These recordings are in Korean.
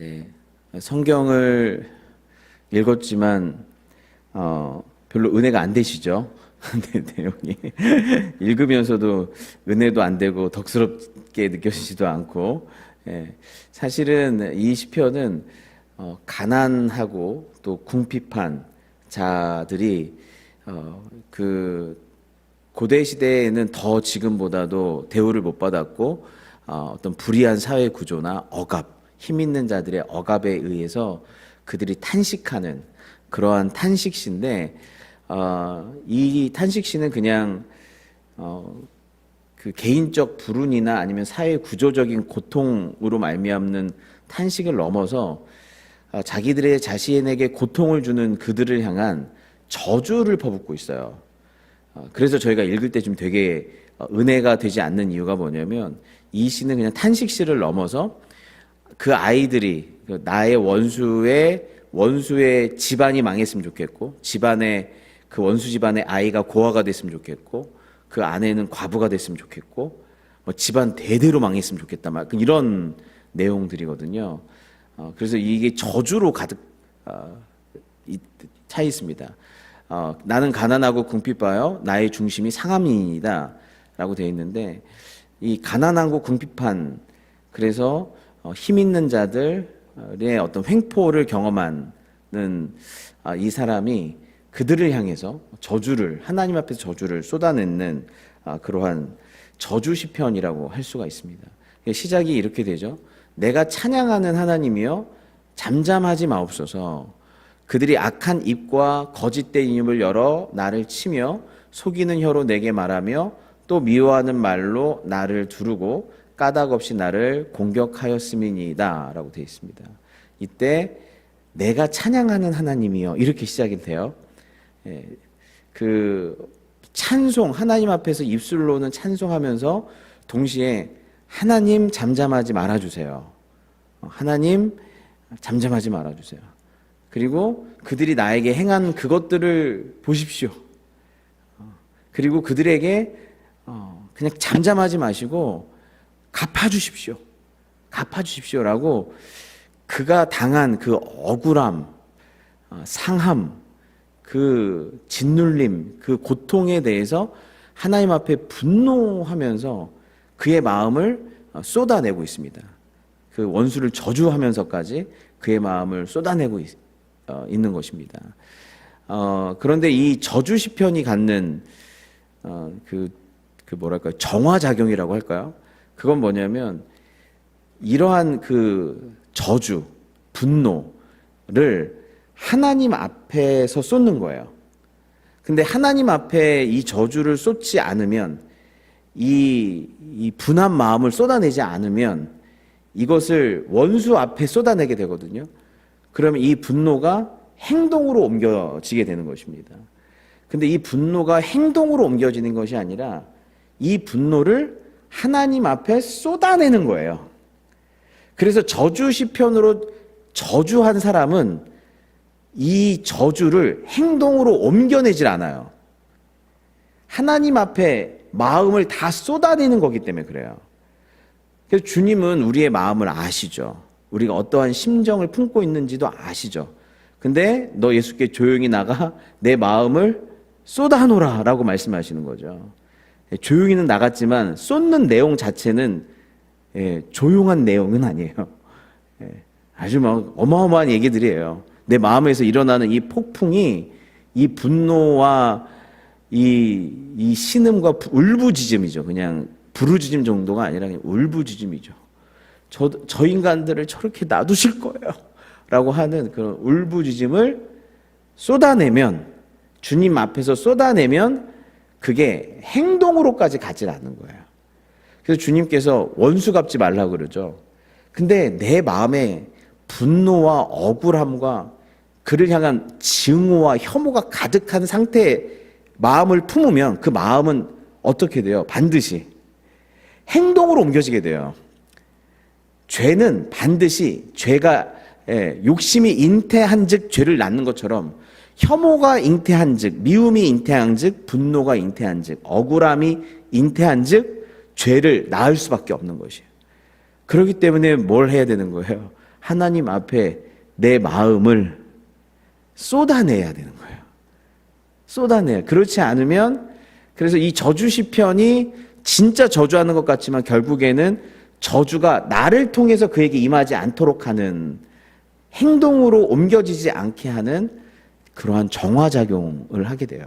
네, 성경을 읽었지만 별로 은혜가 안 되시죠? 네, 내용이 읽으면서도 은혜도 안 되고 덕스럽게 느껴지지도 않고, 사실은 이 시편은 가난하고 또 궁핍한 자들이 그 고대 시대에는 더 지금보다도 대우를 못 받았고, 어떤 불의한 사회 구조나 억압, 힘 있는 자들의 억압에 의해서 그들이 탄식하는 그러한 탄식시인데, 이 탄식시는 그냥 그 개인적 불운이나 아니면 사회 구조적인 고통으로 말미암는 탄식을 넘어서 자기들의 자신에게 고통을 주는 그들을 향한 저주를 퍼붓고 있어요. 그래서 저희가 읽을 때 좀 되게 은혜가 되지 않는 이유가 뭐냐면, 이 시는 그냥 탄식시를 넘어서 그 아이들이 나의 원수의 집안이 망했으면 좋겠고, 집안의 그 원수 집안의 아이가 고아가 됐으면 좋겠고, 그 아내는 과부가 됐으면 좋겠고, 뭐 집안 대대로 망했으면 좋겠다, 막 이런 내용들이거든요. 그래서 이게 저주로 가득 차 있습니다. 나는 가난하고 궁핍하여 나의 중심이 상함이니이다 라고 되어 있는데, 이 가난하고 궁핍한, 그래서 힘 있는 자들의 어떤 횡포를 경험하는 이 사람이 그들을 향해서 저주를, 하나님 앞에서 저주를 쏟아내는 그러한 저주 시편이라고 할 수가 있습니다. 시작이 이렇게 되죠. 내가 찬양하는 하나님이여 잠잠하지 마옵소서. 그들이 악한 입과 거짓된 입을 열어 나를 치며 속이는 혀로 내게 말하며 또 미워하는 말로 나를 두르고 까닭 없이 나를 공격하였음이니이다 라고 되어 있습니다. 이때 내가 찬양하는 하나님이여, 이렇게 시작이 돼요. 그 찬송, 하나님 앞에서 입술로는 찬송하면서 동시에 하나님 잠잠하지 말아주세요. 하나님 잠잠하지 말아주세요. 그리고 그들이 나에게 행한 그것들을 보십시오. 그리고 그들에게 그냥 잠잠하지 마시고 갚아주십시오. 갚아주십시오라고, 그가 당한 그 억울함, 상함, 그 짓눌림, 그 고통에 대해서 하나님 앞에 분노하면서 그의 마음을 쏟아내고 있습니다. 그 원수를 저주하면서까지 그의 마음을 쏟아내고 있는 것입니다. 그런데 이 저주 시편이 갖는 그 뭐랄까요, 정화작용이라고 할까요? 그건 뭐냐면, 이러한 그 저주, 분노를 하나님 앞에서 쏟는 거예요. 근데 하나님 앞에 이 저주를 쏟지 않으면, 이 분한 마음을 쏟아내지 않으면 이것을 원수 앞에 쏟아내게 되거든요. 그러면 이 분노가 행동으로 옮겨지게 되는 것입니다. 근데 이 분노가 행동으로 옮겨지는 것이 아니라 이 분노를 하나님 앞에 쏟아내는 거예요. 그래서 저주 시편으로 저주한 사람은 이 저주를 행동으로 옮겨내질 않아요. 하나님 앞에 마음을 다 쏟아내는 거기 때문에 그래요. 그래서 주님은 우리의 마음을 아시죠. 우리가 어떠한 심정을 품고 있는지도 아시죠. 근데 너 예수께 조용히 나가 내 마음을 쏟아놓으라 라고 말씀하시는 거죠. 조용히는 나갔지만 쏟는 내용 자체는 조용한 내용은 아니에요. 아주 막 어마어마한 얘기들이에요. 내 마음에서 일어나는 이 폭풍이, 이 분노와 이 신음과 울부짖음이죠. 그냥 부르짖음 정도가 아니라 그냥 울부짖음이죠. 저 인간들을 저렇게 놔두실 거예요 라고 하는 그런 울부짖음을 쏟아내면, 주님 앞에서 쏟아내면 그게 행동으로까지 가지 않는 거예요. 그래서 주님께서 원수 갚지 말라고 그러죠. 근데 내 마음에 분노와 억울함과 그를 향한 증오와 혐오가 가득한 상태의 마음을 품으면 그 마음은 어떻게 돼요? 반드시 행동으로 옮겨지게 돼요. 죄는 반드시 죄가 욕심이 잉태한 즉 죄를 낳는 것처럼, 혐오가 잉태한 즉, 미움이 잉태한 즉, 분노가 잉태한 즉, 억울함이 잉태한 즉 죄를 낳을 수밖에 없는 것이에요. 그렇기 때문에 뭘 해야 되는 거예요? 하나님 앞에 내 마음을 쏟아내야 되는 거예요. 쏟아내야. 그렇지 않으면, 그래서 이 저주 시편이 진짜 저주하는 것 같지만 결국에는 저주가 나를 통해서 그에게 임하지 않도록 하는, 행동으로 옮겨지지 않게 하는 그러한 정화작용을 하게 돼요.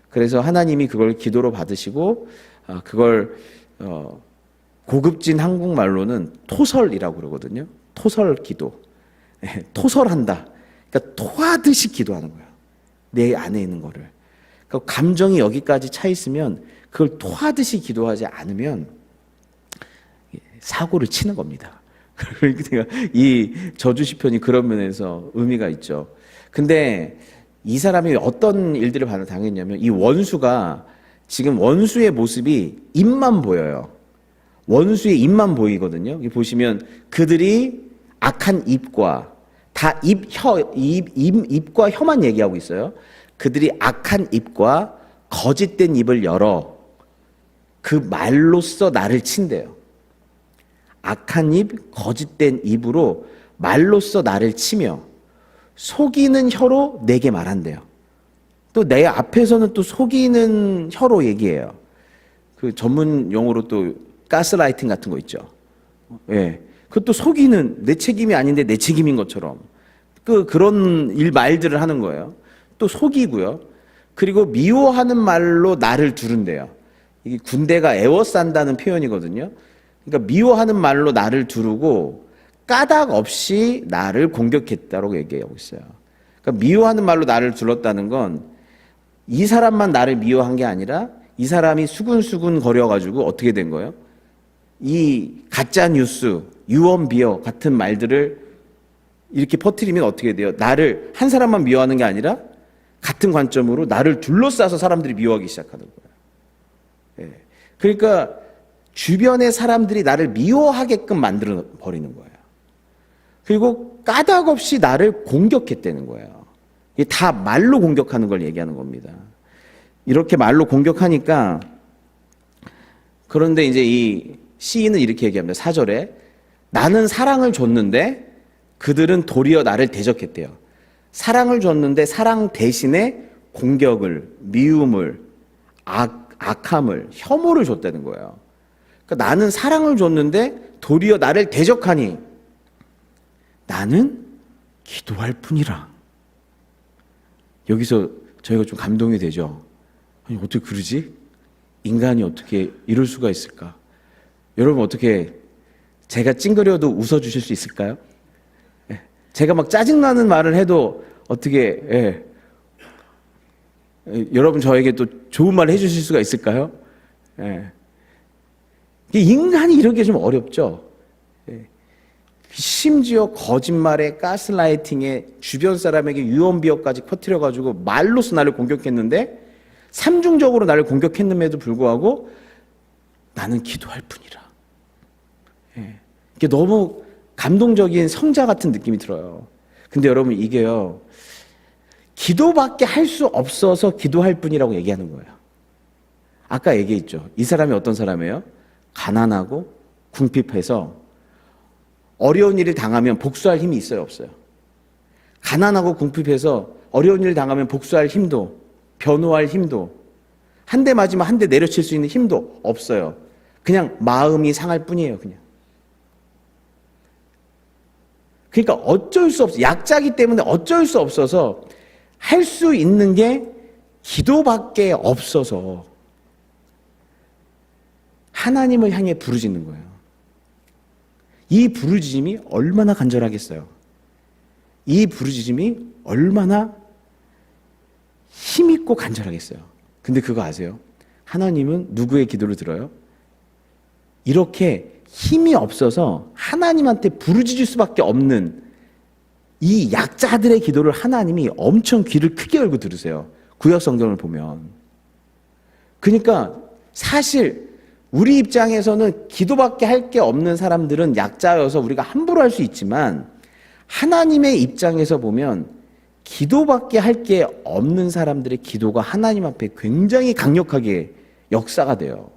그래서 하나님이 그걸 기도로 받으시고 그걸 고급진 한국말로는 토설이라고 그러거든요. 토설 기도. 토설한다. 그러니까 토하듯이 기도하는 거예요. 내 안에 있는 거를. 그러니까 감정이 여기까지 차 있으면 그걸 토하듯이 기도하지 않으면 사고를 치는 겁니다. 그러니까 이 저주 시편이 그런 면에서 의미가 있죠. 근데 이 사람이 어떤 일들을 당했냐면 이 원수가 지금 원수의 모습이 입만 보여요. 원수의 입만 보이거든요. 여기 보시면 그들이 악한 입과 다 입과 혀만 얘기하고 있어요. 그들이 악한 입과 거짓된 입을 열어 그 말로써 나를 친대요. 악한 입, 거짓된 입으로 말로써 나를 치며 속이는 혀로 내게 말한대요. 또 내 앞에서는 또 속이는 혀로 얘기해요. 그 전문 용어로 또 가스라이팅 같은 거 있죠. 예. 그것도 속이는, 내 책임이 아닌데 내 책임인 것처럼 그런 말들을 하는 거예요. 또 속이고요. 그리고 미워하는 말로 나를 두른대요. 이게 군대가 애워싼다는 표현이거든요. 그러니까 미워하는 말로 나를 두르고 까닭 없이 나를 공격했다고 얘기하고 있어요. 그러니까 미워하는 말로 나를 둘렀다는 건 이 사람만 나를 미워한 게 아니라 이 사람이 수근수근 거려가지고 어떻게 된 거예요? 이 가짜 뉴스, 유언비어 같은 말들을 이렇게 퍼뜨리면 어떻게 돼요? 나를 한 사람만 미워하는 게 아니라 같은 관점으로 나를 둘러싸서 사람들이 미워하기 시작하는 거예요. 예. 그러니까 주변의 사람들이 나를 미워하게끔 만들어 버리는 거예요. 그리고 까닭 없이 나를 공격했다는 거예요. 이게 다 말로 공격하는 걸 얘기하는 겁니다. 이렇게 말로 공격하니까, 그런데 이제 이 시인은 이렇게 얘기합니다. 4절에 나는 사랑을 줬는데 그들은 도리어 나를 대적했대요. 사랑을 줬는데 사랑 대신에 공격을, 미움을, 악함을, 혐오를 줬다는 거예요. 그러니까 나는 사랑을 줬는데 도리어 나를 대적하니 나는 기도할 뿐이라. 여기서 저희가 좀 감동이 되죠. 아니, 어떻게 그러지? 인간이 어떻게 이럴 수가 있을까? 여러분, 어떻게 제가 찡그려도 웃어주실 수 있을까요? 제가 막 짜증나는 말을 해도 어떻게 여러분 저에게 또 좋은 말을 해주실 수가 있을까요? 인간이 이러기 좀 어렵죠. 심지어 거짓말에 가스라이팅에 주변 사람에게 유언비어까지 퍼뜨려가지고 말로서 나를 공격했는데 삼중적으로 나를 공격했음에도 불구하고 나는 기도할 뿐이라. 이게 너무 감동적인 성자 같은 느낌이 들어요. 근데 여러분, 이게요, 기도밖에 할 수 없어서 기도할 뿐이라고 얘기하는 거예요. 아까 얘기했죠. 이 사람이 어떤 사람이에요? 가난하고 궁핍해서 어려운 일을 당하면 복수할 힘이 있어요, 없어요? 가난하고 궁핍해서 어려운 일을 당하면 복수할 힘도, 변호할 힘도, 한 대 맞으면 한 대 내려칠 수 있는 힘도 없어요. 그냥 마음이 상할 뿐이에요, 그냥. 그러니까 어쩔 수 없어. 약자기 때문에 어쩔 수 없어서 할 수 있는 게 기도밖에 없어서 하나님을 향해 부르짖는 거예요. 이 부르짖음이 얼마나 간절하겠어요. 이 부르짖음이 얼마나 힘있고 간절하겠어요. 근데 그거 아세요? 하나님은 누구의 기도를 들어요? 이렇게 힘이 없어서 하나님한테 부르짖을 수밖에 없는 이 약자들의 기도를 하나님이 엄청 귀를 크게 열고 들으세요. 구약 성경을 보면. 그러니까 사실 우리 입장에서는 기도밖에 할 게 없는 사람들은 약자여서 우리가 함부로 할 수 있지만, 하나님의 입장에서 보면 기도밖에 할 게 없는 사람들의 기도가 하나님 앞에 굉장히 강력하게 역사가 돼요.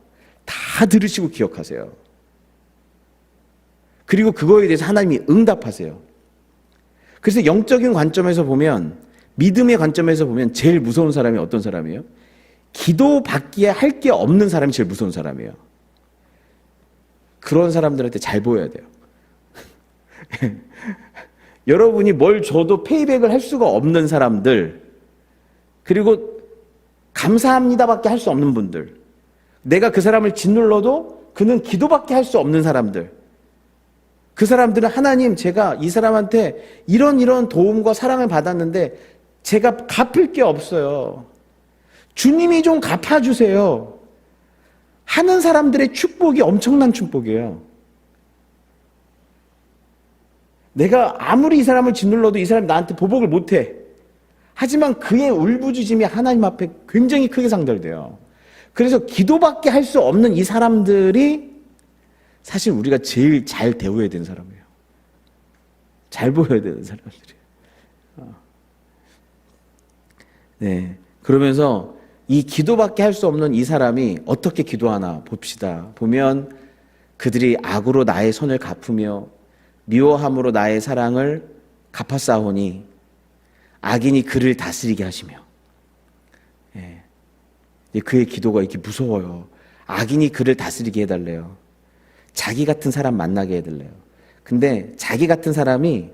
다 들으시고 기억하세요. 그리고 그거에 대해서 하나님이 응답하세요. 그래서 영적인 관점에서 보면, 믿음의 관점에서 보면 제일 무서운 사람이 어떤 사람이에요? 기도받기에 할 게 없는 사람이 제일 무서운 사람이에요. 그런 사람들한테 잘 보여야 돼요. 여러분이 뭘 줘도 페이백을 할 수가 없는 사람들, 그리고 감사합니다밖에 할 수 없는 분들, 내가 그 사람을 짓눌러도 그는 기도밖에 할 수 없는 사람들, 그 사람들은 하나님, 제가 이 사람한테 이런 도움과 사랑을 받았는데 제가 갚을 게 없어요. 주님이 좀 갚아주세요. 하는 사람들의 축복이 엄청난 축복이에요. 내가 아무리 이 사람을 짓눌러도 이 사람이 나한테 보복을 못해. 하지만 그의 울부짖음이 하나님 앞에 굉장히 크게 상달돼요. 그래서 기도밖에 할 수 없는 이 사람들이 사실 우리가 제일 잘 대우해야 되는 사람이에요. 잘 보여야 되는 사람들이에요. 네. 그러면서 이 기도밖에 할 수 없는 이 사람이 어떻게 기도하나 봅시다. 보면 그들이 악으로 나의 선을 갚으며 미워함으로 나의 사랑을 갚아싸우니 악인이 그를 다스리게 하시며. 예. 그의 기도가 이렇게 무서워요. 악인이 그를 다스리게 해달래요. 자기 같은 사람 만나게 해달래요. 근데 자기 같은 사람을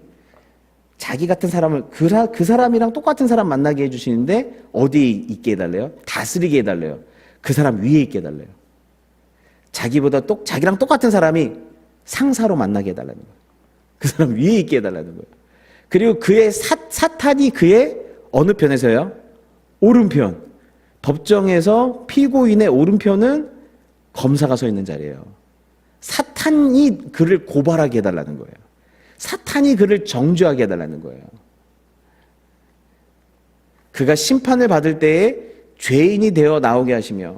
그 사람이랑 똑같은 사람 만나게 해주시는데 어디에 있게 해달래요? 다스리게 해달래요. 그 사람 위에 있게 해달래요. 자기랑 똑같은 사람이 상사로 만나게 해달라는 거예요. 그 사람 위에 있게 해달라는 거예요. 그리고 그의 사탄이 그의 어느 편에서요? 오른편. 법정에서 피고인의 오른편은 검사가 서 있는 자리예요. 사탄이 그를 고발하게 해달라는 거예요. 사탄이 그를 정죄하게 해달라는 거예요. 그가 심판을 받을 때에 죄인이 되어 나오게 하시며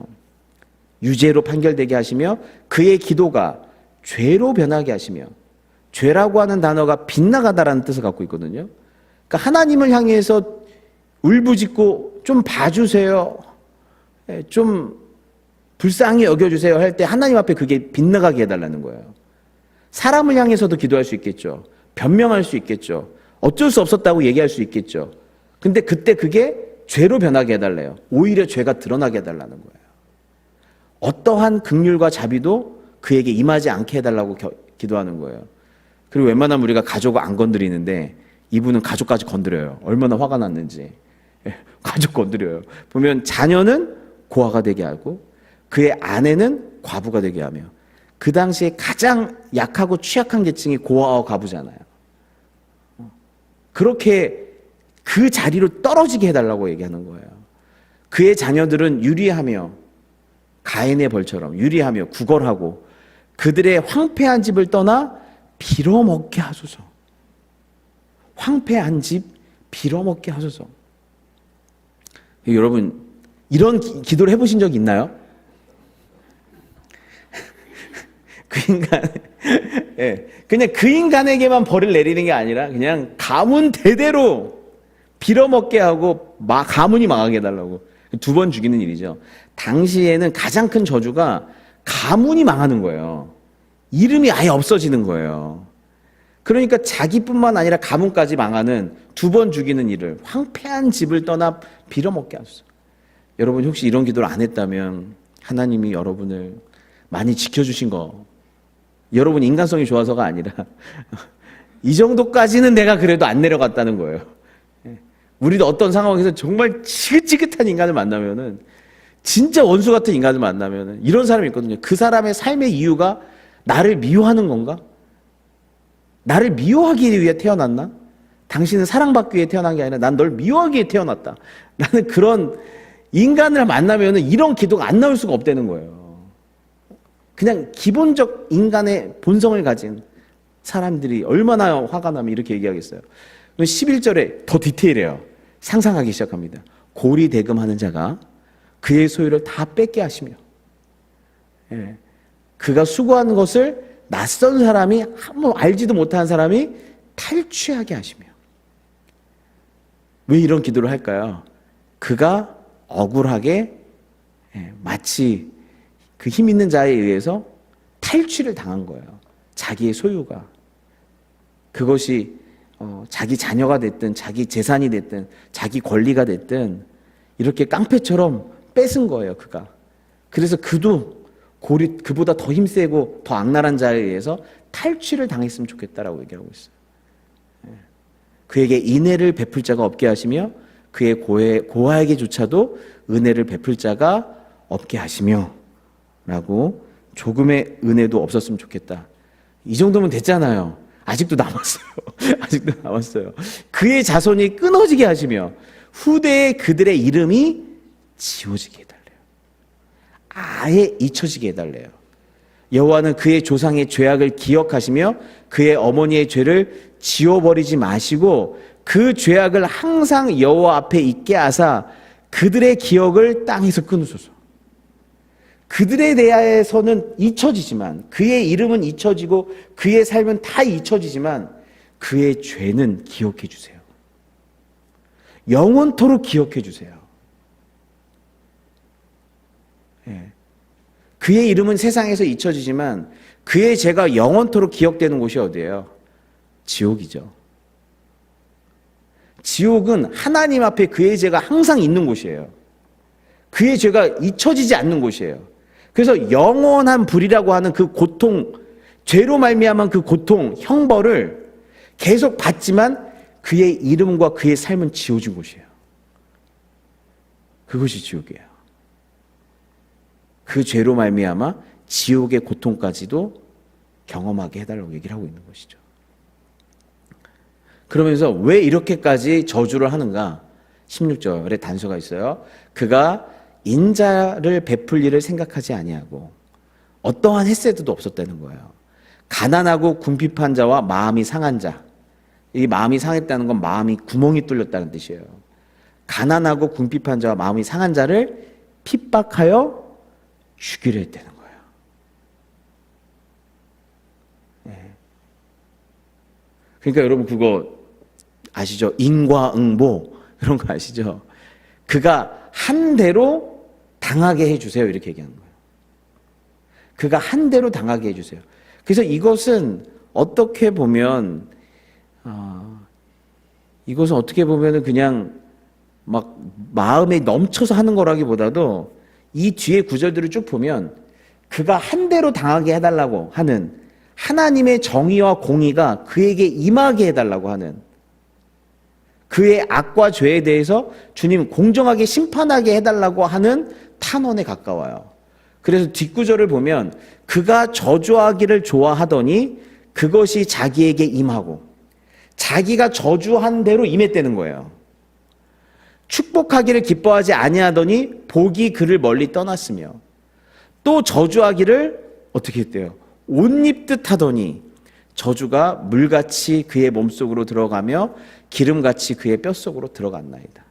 유죄로 판결되게 하시며 그의 기도가 죄로 변하게 하시며, 죄라고 하는 단어가 빗나가다라는 뜻을 갖고 있거든요. 그러니까 하나님을 향해서 울부짖고 좀 봐주세요, 좀 불쌍히 여겨주세요 할 때 하나님 앞에 그게 빗나가게 해달라는 거예요. 사람을 향해서도 기도할 수 있겠죠. 변명할 수 있겠죠. 어쩔 수 없었다고 얘기할 수 있겠죠. 근데 그때 그게 죄로 변하게 해달래요. 오히려 죄가 드러나게 해달라는 거예요. 어떠한 긍휼과 자비도 그에게 임하지 않게 해달라고 기도하는 거예요. 그리고 웬만하면 우리가 가족을 안 건드리는데 이분은 가족까지 건드려요. 얼마나 화가 났는지. 가족 건드려요. 보면 자녀는 고아가 되게 하고 그의 아내는 과부가 되게 하며, 그 당시에 가장 약하고 취약한 계층이 고아와 과부잖아요. 그렇게 그 자리로 떨어지게 해달라고 얘기하는 거예요. 그의 자녀들은 유리하며 가인의 벌처럼 유리하며 구걸하고 그들의 황폐한 집을 떠나 빌어먹게 하소서. 황폐한 집 빌어먹게 하소서. 여러분, 이런 기도를 해보신 적 있나요? 그 인간, 예, 그냥 그 인간에게만 벌을 내리는 게 아니라 그냥 가문 대대로 빌어먹게 하고 가문이 망하게 해달라고. 2번 죽이는 일이죠. 당시에는 가장 큰 저주가 가문이 망하는 거예요. 이름이 아예 없어지는 거예요. 그러니까 자기뿐만 아니라 가문까지 망하는 2번 죽이는 일을, 황폐한 집을 떠나 빌어먹게 하소서. 여러분 혹시 이런 기도를 안 했다면 하나님이 여러분을 많이 지켜주신 거, 여러분 인간성이 좋아서가 아니라 이 정도까지는 내가 그래도 안 내려갔다는 거예요. 우리도 어떤 상황에서 정말 지긋지긋한 인간을 만나면은, 진짜 원수 같은 인간을 만나면은 이런 사람이 있거든요. 그 사람의 삶의 이유가 나를 미워하는 건가? 나를 미워하기 위해 태어났나? 당신은 사랑받기 위해 태어난 게 아니라 난 널 미워하기 위해 태어났다. 나는 그런 인간을 만나면은 이런 기도가 안 나올 수가 없다는 거예요. 그냥 기본적 인간의 본성을 가진 사람들이 얼마나 화가 나면 이렇게 얘기하겠어요. 11절에 더 디테일해요. 상상하기 시작합니다. 고리 대금하는 자가 그의 소유를 다 뺏게 하시며, 예, 그가 수고하는 것을 낯선 사람이, 한번 알지도 못한 사람이 탈취하게 하시며. 왜 이런 기도를 할까요? 그가 억울하게, 예, 마치 그 힘 있는 자에 의해서 탈취를 당한 거예요. 자기의 소유가. 그것이 자기 자녀가 됐든 자기 재산이 됐든 자기 권리가 됐든 이렇게 깡패처럼 뺏은 거예요, 그가. 그래서 그도 그보다 더 힘세고 더 악랄한 자에 의해서 탈취를 당했으면 좋겠다라고 얘기하고 있어요. 그에게 인애를 베풀 자가 없게 하시며 그의 고아에게조차도 은혜를 베풀 자가 없게 하시며 라고 조금의 은혜도 없었으면 좋겠다. 이 정도면 됐잖아요. 아직도 남았어요. 아직도 남았어요. 그의 자손이 끊어지게 하시며 후대에 그들의 이름이 지워지게 해달래요. 아예 잊혀지게 해달래요. 여호와는 그의 조상의 죄악을 기억하시며 그의 어머니의 죄를 지워버리지 마시고 그 죄악을 항상 여호와 앞에 있게 하사 그들의 기억을 땅에서 끊으소서. 그들에 대해서는 잊혀지지만, 그의 이름은 잊혀지고 그의 삶은 다 잊혀지지만 그의 죄는 기억해 주세요. 영원토록 기억해 주세요. 그의 이름은 세상에서 잊혀지지만 그의 죄가 영원토록 기억되는 곳이 어디예요? 지옥이죠. 지옥은 하나님 앞에 그의 죄가 항상 있는 곳이에요. 그의 죄가 잊혀지지 않는 곳이에요. 그래서 영원한 불이라고 하는 그 고통, 죄로 말미암은 그 고통, 형벌을 계속 받지만 그의 이름과 그의 삶은 지워진 곳이에요. 그것이 지옥이에요. 그 죄로 말미암아 지옥의 고통까지도 경험하게 해달라고 얘기를 하고 있는 것이죠. 그러면서 왜 이렇게까지 저주를 하는가? 16절에 단서가 있어요. 그가 인자를 베풀 일을 생각하지 아니하고 어떠한 헷세드도 없었다는 거예요. 가난하고 궁핍한 자와 마음이 상한 자. 이 마음이 상했다는 건 마음이 구멍이 뚫렸다는 뜻이에요. 가난하고 궁핍한 자와 마음이 상한 자를 핍박하여 죽이려 했다는 거예요. 그러니까 여러분 그거 아시죠? 인과응보 이런 거 아시죠? 그가 한 대로 당하게 해주세요 이렇게 얘기하는 거예요. 그가 한 대로 당하게 해주세요. 그래서 이것은 어떻게 보면 그냥 막 마음에 넘쳐서 하는 거라기보다도 이 뒤에 구절들을 쭉 보면 그가 한 대로 당하게 해달라고 하는 하나님의 정의와 공의가 그에게 임하게 해달라고 하는, 그의 악과 죄에 대해서 주님 공정하게 심판하게 해달라고 하는 탄원에 가까워요. 그래서 뒷구절을 보면 그가 저주하기를 좋아하더니 그것이 자기에게 임하고, 자기가 저주한 대로 임했다는 거예요. 축복하기를 기뻐하지 아니하더니 복이 그를 멀리 떠났으며, 또 저주하기를 어떻게 했대요? 옷 입듯 하더니 저주가 물같이 그의 몸속으로 들어가며 기름같이 그의 뼛속으로 들어갔나이다.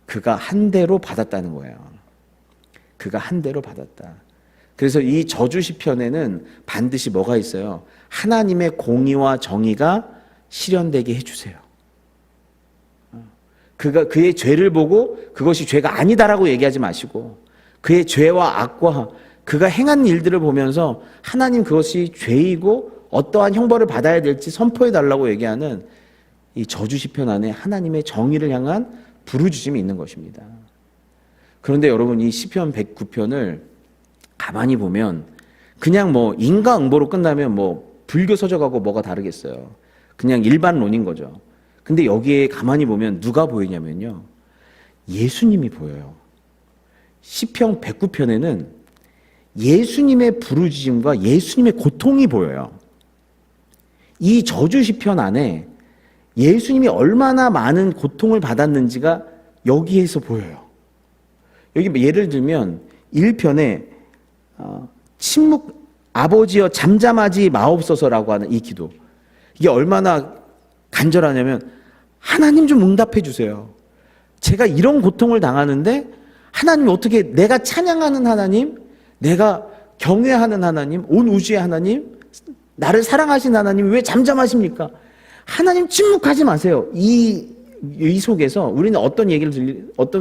그가 한 대로 받았다는 거예요. 그가 한 대로 받았다. 그래서 이 저주 시편에는 반드시 뭐가 있어요? 하나님의 공의와 정의가 실현되게 해주세요. 그의 죄를 보고 그것이 죄가 아니다라고 얘기하지 마시고, 그의 죄와 악과 그가 행한 일들을 보면서 하나님 그것이 죄이고 어떠한 형벌을 받아야 될지 선포해 달라고 얘기하는 이 저주 시편 안에 하나님의 정의를 향한 부르짖음이 있는 것입니다. 그런데 여러분, 이 시편 109편을 가만히 보면 그냥 뭐 인과응보로 끝나면 뭐 불교 서적하고 뭐가 다르겠어요. 그냥 일반론인 거죠. 근데 여기에 가만히 보면 누가 보이냐면요, 예수님이 보여요. 시편 109편에는 예수님의 부르짖음과 예수님의 고통이 보여요. 이 저주 시편 안에 예수님이 얼마나 많은 고통을 받았는지가 여기에서 보여요. 여기 예를 들면 1편에 아버지여 잠잠하지 마옵소서라고 하는 이 기도, 이게 얼마나 간절하냐면 하나님 좀 응답해 주세요. 제가 이런 고통을 당하는데 하나님 어떻게, 내가 찬양하는 하나님, 내가 경외하는 하나님, 온 우주의 하나님, 나를 사랑하신 하나님 왜 잠잠하십니까? 하나님 침묵하지 마세요. 이 속에서 우리는 어떤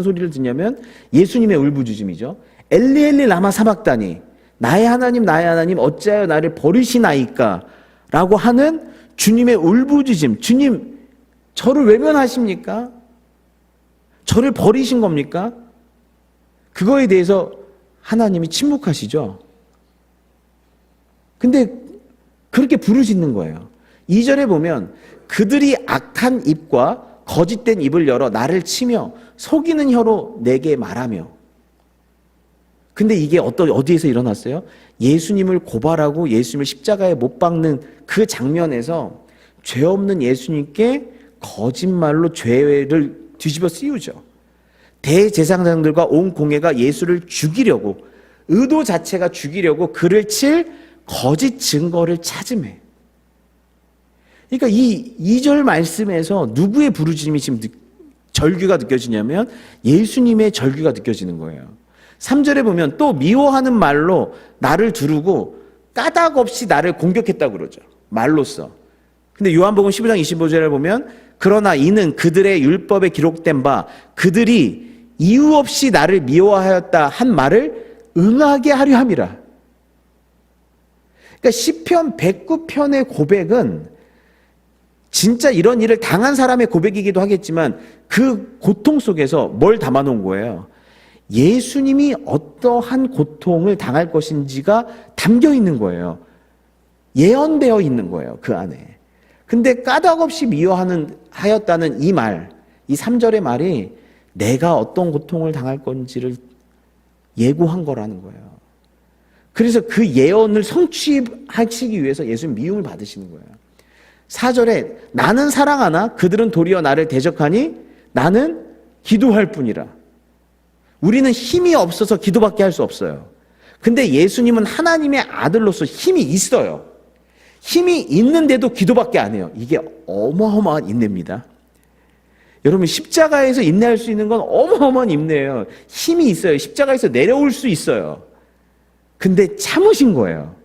소리를 듣냐면 예수님의 울부짖음이죠. 엘리 엘리 라마 사박다니, 나의 하나님 어찌하여 나를 버리시나이까 라고 하는 주님의 울부짖음. 주님, 저를 외면하십니까? 저를 버리신 겁니까? 그거에 대해서 하나님이 침묵하시죠. 근데 그렇게 부르짖는 거예요. 2절에 보면 그들이 악한 입과 거짓된 입을 열어 나를 치며 속이는 혀로 내게 말하며. 근데 이게 어디에서 일어났어요? 예수님을 고발하고 예수님을 십자가에 못 박는 그 장면에서 죄 없는 예수님께 거짓말로 죄를 뒤집어 씌우죠. 대제사장들과 온 공회가 예수를 죽이려고, 의도 자체가 죽이려고 그를 칠 거짓 증거를 찾음해. 그러니까 이 2절 말씀에서 누구의 부르짖음이 지금 절규가 느껴지냐면 예수님의 절규가 느껴지는 거예요. 3절에 보면 또 미워하는 말로 나를 두르고 까닭 없이 나를 공격했다고 그러죠. 말로써. 근데 요한복음 15장 25절에 보면 그러나 이는 그들의 율법에 기록된 바 그들이 이유 없이 나를 미워하였다 한 말을 응하게 하려 함이라. 그러니까 시편 109편의 고백은 진짜 이런 일을 당한 사람의 고백이기도 하겠지만 그 고통 속에서 뭘 담아놓은 거예요? 예수님이 어떠한 고통을 당할 것인지가 담겨 있는 거예요. 예언되어 있는 거예요, 그 안에. 근데 까닭없이 미워하였다는 이 말, 이 3절의 말이 내가 어떤 고통을 당할 건지를 예고한 거라는 거예요. 그래서 그 예언을 성취하시기 위해서 예수님 미움을 받으시는 거예요. 4절에 나는 사랑하나 그들은 도리어 나를 대적하니 나는 기도할 뿐이라. 우리는 힘이 없어서 기도밖에 할 수 없어요. 근데 예수님은 하나님의 아들로서 힘이 있어요. 힘이 있는데도 기도밖에 안 해요. 이게 어마어마한 인내입니다. 여러분, 십자가에서 인내할 수 있는 건 어마어마한 인내예요. 힘이 있어요. 십자가에서 내려올 수 있어요. 근데 참으신 거예요.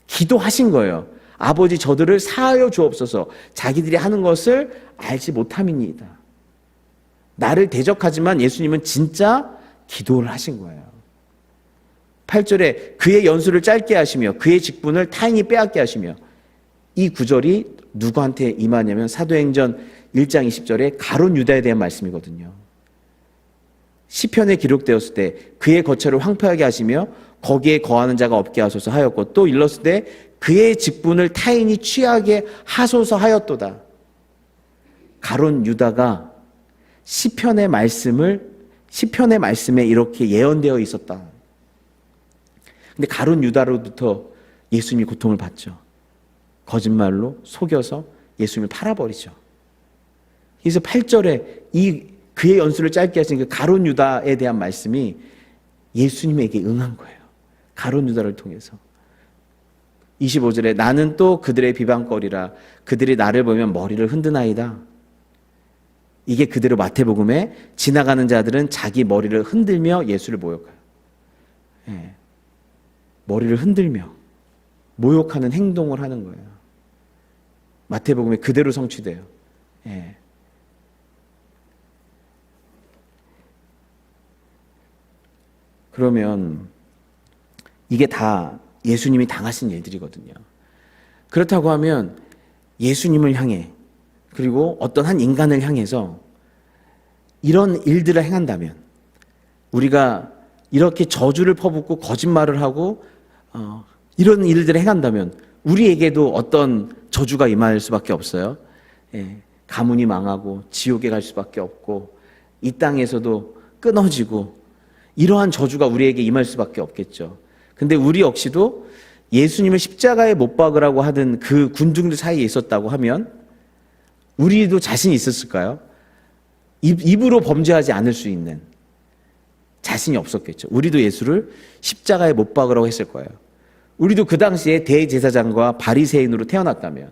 기도하신 거예요. 아버지, 저들을 사하여 주옵소서. 자기들이 하는 것을 알지 못함이니이다. 나를 대적하지만 예수님은 진짜 기도를 하신 거예요. 8절에 그의 연수를 짧게 하시며 그의 직분을 타인이 빼앗게 하시며. 이 구절이 누구한테 임하냐면 사도행전 1장 20절에 가룟 유다에 대한 말씀이거든요. 시편에 기록되었을 때 그의 거처를 황폐하게 하시며 거기에 거하는 자가 없게 하소서 하였고, 또 일렀을 때 그의 직분을 타인이 취하게 하소서 하였도다. 가룟 유다가 시편의 말씀에 이렇게 예언되어 있었다. 근데 가룟 유다로부터 예수님이 고통을 받죠. 거짓말로 속여서 예수님을 팔아버리죠. 그래서 8절에 그의 연수를 짧게 하신 그 가룟 유다에 대한 말씀이 예수님에게 응한 거예요. 가룟 유다를 통해서. 25절에 나는 또 그들의 비방거리라. 그들이 나를 보면 머리를 흔드나이다. 이게 그대로 마태복음에 지나가는 자들은 자기 머리를 흔들며 예수를 모욕해요. 예. 머리를 흔들며 모욕하는 행동을 하는 거예요. 마태복음에 그대로 성취돼요. 예. 그러면 이게 다 예수님이 당하신 일들이거든요. 그렇다고 하면 예수님을 향해, 그리고 어떤 한 인간을 향해서 이런 일들을 행한다면, 우리가 이렇게 저주를 퍼붓고 거짓말을 하고 이런 일들을 행한다면 우리에게도 어떤 저주가 임할 수밖에 없어요. 예, 가문이 망하고 지옥에 갈 수밖에 없고 이 땅에서도 끊어지고 이러한 저주가 우리에게 임할 수밖에 없겠죠. 근데 우리 역시도 예수님을 십자가에 못 박으라고 하던 그 군중들 사이에 있었다고 하면 우리도 자신이 있었을까요? 입으로 범죄하지 않을 수 있는 자신이 없었겠죠. 우리도 예수를 십자가에 못 박으라고 했을 거예요. 우리도 그 당시에 대제사장과 바리새인으로 태어났다면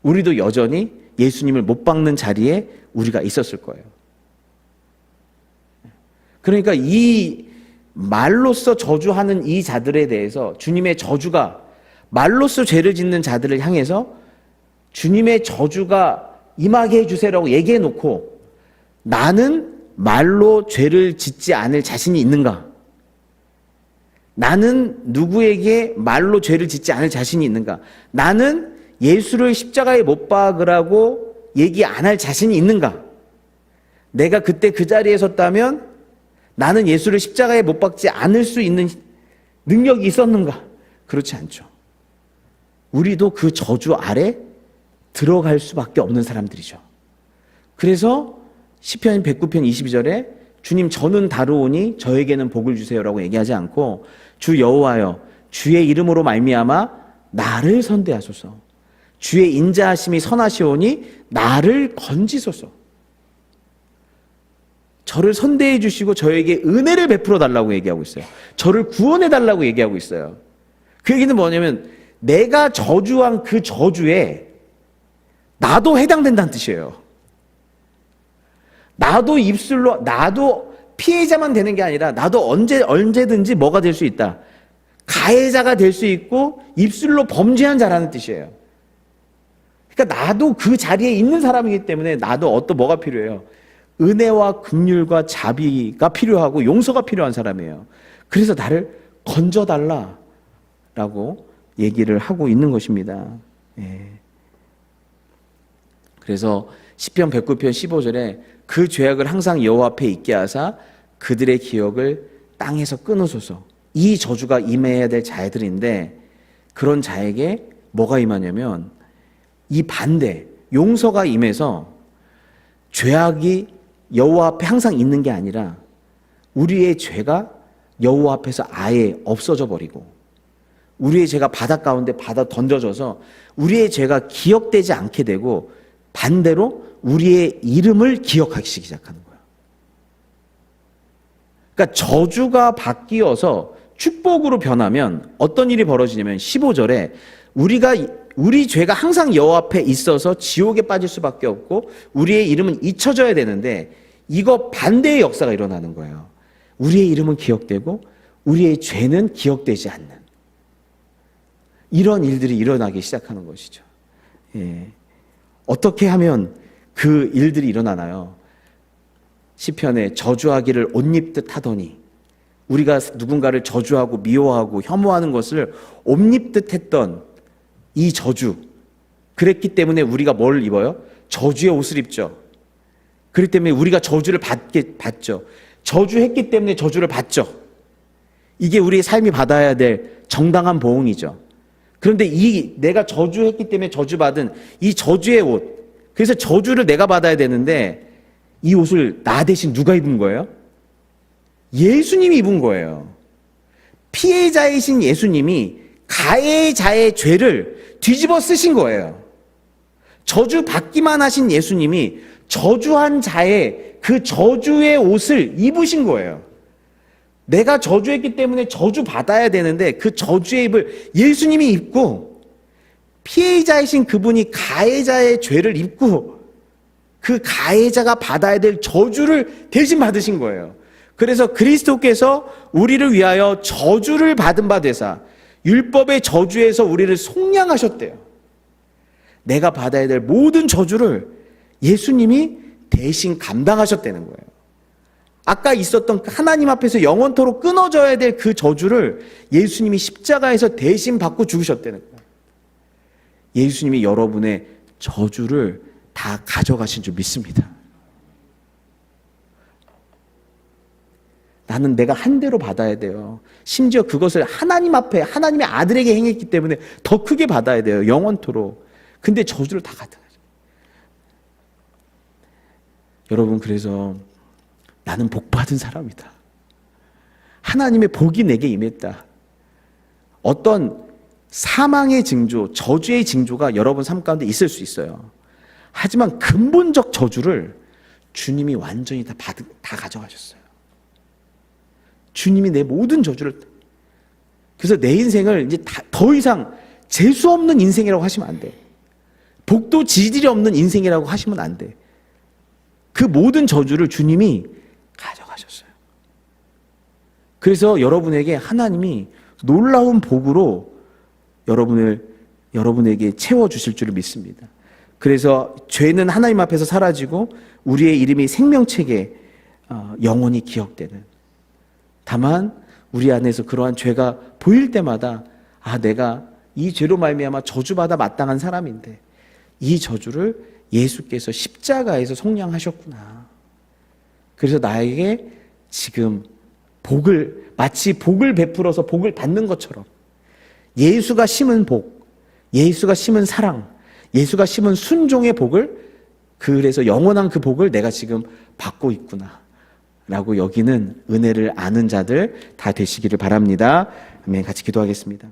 우리도 여전히 예수님을 못 박는 자리에 우리가 있었을 거예요. 그러니까 이 말로써 저주하는 이 자들에 대해서 주님의 저주가, 말로써 죄를 짓는 자들을 향해서 주님의 저주가 임하게 해주세요라고 얘기해 놓고 나는 말로 죄를 짓지 않을 자신이 있는가? 나는 누구에게 말로 죄를 짓지 않을 자신이 있는가? 나는 예수를 십자가에 못 박으라고 얘기 안 할 자신이 있는가? 내가 그때 그 자리에 섰다면 나는 예수를 십자가에 못 박지 않을 수 있는 능력이 있었는가? 그렇지 않죠. 우리도 그 저주 아래 들어갈 수밖에 없는 사람들이죠. 그래서 시편 109편 22절에 주님 저는 다루오니 저에게는 복을 주세요라고 얘기하지 않고 주 여호와여 주의 이름으로 말미암아 나를 선대하소서. 주의 인자하심이 선하시오니 나를 건지소서. 저를 선대해 주시고 저에게 은혜를 베풀어 달라고 얘기하고 있어요. 저를 구원해 달라고 얘기하고 있어요. 그 얘기는 뭐냐면 내가 저주한 그 저주에 나도 해당된다는 뜻이에요. 나도 입술로, 나도 피해자만 되는 게 아니라 나도 언제든지 뭐가 될 수 있다. 가해자가 될 수 있고 입술로 범죄한 자라는 뜻이에요. 그러니까 나도 그 자리에 있는 사람이기 때문에 나도 뭐가 필요해요? 은혜와 긍휼과 자비가 필요하고 용서가 필요한 사람이에요. 그래서 나를 건져달라라고 얘기를 하고 있는 것입니다. 예. 그래서 시편 109편 15절에 그 죄악을 항상 여호와 앞에 있게 하사 그들의 기억을 땅에서 끊으소서. 이 저주가 임해야 될 자들인데 그런 자에게 뭐가 임하냐면 이 반대 용서가 임해서 죄악이 여호와 앞에 항상 있는 게 아니라 우리의 죄가 여호와 앞에서 아예 없어져 버리고 우리의 죄가 바닷 가운데 던져져서 우리의 죄가 기억되지 않게 되고 반대로 우리의 이름을 기억하기 시작하는 거예요. 그러니까 저주가 바뀌어서 축복으로 변하면 어떤 일이 벌어지냐면 15절에 우리 죄가 항상 여호와 앞에 있어서 지옥에 빠질 수밖에 없고 우리의 이름은 잊혀져야 되는데 이거 반대의 역사가 일어나는 거예요. 우리의 이름은 기억되고 우리의 죄는 기억되지 않는 이런 일들이 일어나기 시작하는 것이죠. 예. 어떻게 하면 그 일들이 일어나나요? 시편에 저주하기를 옷 입듯 하더니 우리가 누군가를 저주하고 미워하고 혐오하는 것을 옷 입듯 했던 이 저주, 그랬기 때문에 우리가 뭘 입어요? 저주의 옷을 입죠. 그렇기 때문에 우리가 저주를 받죠. 저주했기 때문에 저주를 받죠. 이게 우리의 삶이 받아야 될 정당한 보응이죠. 그런데 내가 저주했기 때문에 저주받은 이 저주의 옷, 그래서 저주를 내가 받아야 되는데 이 옷을 나 대신 누가 입은 거예요? 예수님이 입은 거예요. 피해자이신 예수님이 가해자의 죄를 뒤집어 쓰신 거예요. 저주 받기만 하신 예수님이 저주한 자의 그 저주의 옷을 입으신 거예요. 내가 저주했기 때문에 저주 받아야 되는데 그 저주의 입을 예수님이 입고 피해자이신 그분이 가해자의 죄를 입고 그 가해자가 받아야 될 저주를 대신 받으신 거예요. 그래서 그리스도께서 우리를 위하여 저주를 받은 바 되사 율법의 저주에서 우리를 속량하셨대요. 내가 받아야 될 모든 저주를 예수님이 대신 감당하셨다는 거예요. 아까 있었던 하나님 앞에서 영원토록 끊어져야 될 그 저주를 예수님이 십자가에서 대신 받고 죽으셨다는 거예요. 예수님이 여러분의 저주를 다 가져가신 줄 믿습니다. 나는 내가 한 대로 받아야 돼요. 심지어 그것을 하나님 앞에 하나님의 아들에게 행했기 때문에 더 크게 받아야 돼요. 영원토록. 근데 저주를 다 가져가죠. 여러분, 그래서 나는 복 받은 사람이다. 하나님의 복이 내게 임했다. 어떤 사망의 징조, 저주의 징조가 여러분 삶 가운데 있을 수 있어요. 하지만 근본적 저주를 주님이 완전히 다 가져가셨어요. 주님이 내 모든 저주를. 그래서 내 인생을 이제 더 이상 재수 없는 인생이라고 하시면 안 돼. 복도 지질이 없는 인생이라고 하시면 안 돼. 그 모든 저주를 주님이 가져가셨어요. 그래서 여러분에게 하나님이 놀라운 복으로 여러분에게 채워주실 줄을 믿습니다. 그래서 죄는 하나님 앞에서 사라지고 우리의 이름이 생명책에 영원히 기억되는. 다만 우리 안에서 그러한 죄가 보일 때마다 아, 내가 이 죄로 말미암아 저주받아 마땅한 사람인데 이 저주를 예수께서 십자가에서 속량하셨구나. 그래서 나에게 지금 마치 복을 베풀어서 복을 받는 것처럼 예수가 심은 복, 예수가 심은 사랑, 예수가 심은 순종의 복을, 그래서 영원한 그 복을 내가 지금 받고 있구나 라고 여기는 은혜를 아는 자들 다 되시기를 바랍니다. 아멘. 같이 기도하겠습니다.